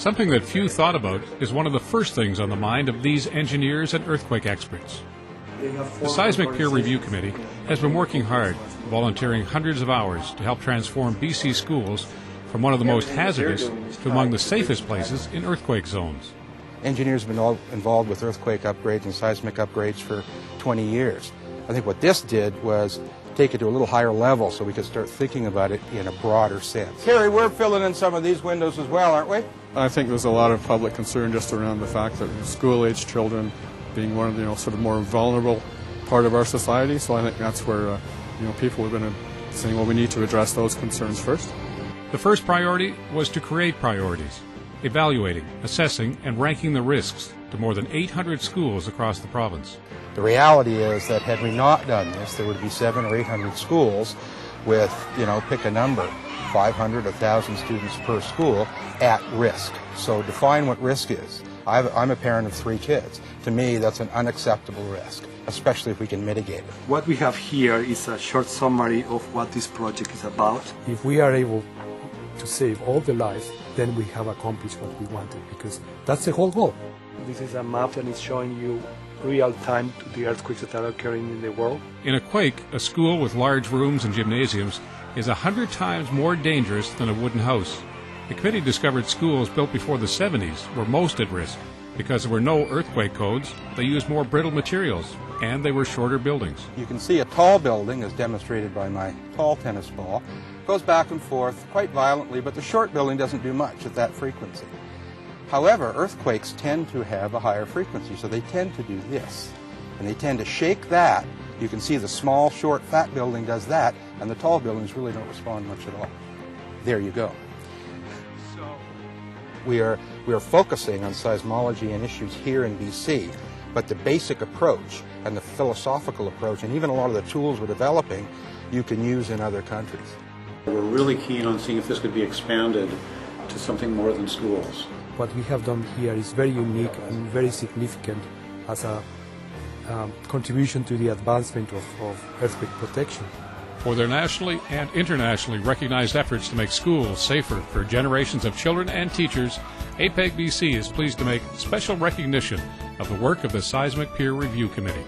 Something that few thought about is one of the first things on the mind of these engineers and earthquake experts. The Seismic Peer Review Committee has been working hard, volunteering hundreds of hours to help transform BC schools from one of the most hazardous to among the safest places in earthquake zones. Engineers have been involved with earthquake upgrades and seismic upgrades for 20 years. I think what this did was take it to a little higher level so we could start thinking about it in a broader sense. Harry, we're filling in some of these windows as well, aren't we? I think there's a lot of public concern just around the fact that school-age children being one of the sort of more vulnerable part of our society. So I think that's where people have been saying, well, we need to address those concerns first. The first priority was to create priorities, evaluating, assessing, and ranking the risks to more than 800 schools across the province. The reality is that had we not done this, there would be 700 or 800 schools with, pick a number, 500, 1,000 students per school at risk. So define what risk is. I'm a parent of 3 kids. To me, that's an unacceptable risk, especially if we can mitigate it. What we have here is a short summary of what this project is about. If we are able to save all the lives, then we have accomplished what we wanted, because that's the whole goal. This is a map and it's showing you real time to the earthquakes that are occurring in the world. In a quake, a school with large rooms and gymnasiums is 100 times more dangerous than a wooden house. The committee discovered schools built before the 70s were most at risk. Because there were no earthquake codes, they used more brittle materials, and they were shorter buildings. You can see a tall building, as demonstrated by my tall tennis ball, goes back and forth quite violently, but the short building doesn't do much at that frequency. However, earthquakes tend to have a higher frequency, so they tend to do this. And they tend to shake that. You can see the small, short, fat building does that, and the tall buildings really don't respond much at all. There you go. We are focusing on seismology and issues here in BC, but the basic approach and the philosophical approach and even a lot of the tools we're developing you can use in other countries. We're really keen on seeing if this could be expanded to something more than schools. What we have done here is very unique and very significant as a contribution to the advancement of earthquake protection. For their nationally and internationally recognized efforts to make schools safer for generations of children and teachers, APEGBC is pleased to make special recognition of the work of the Seismic Peer Review Committee.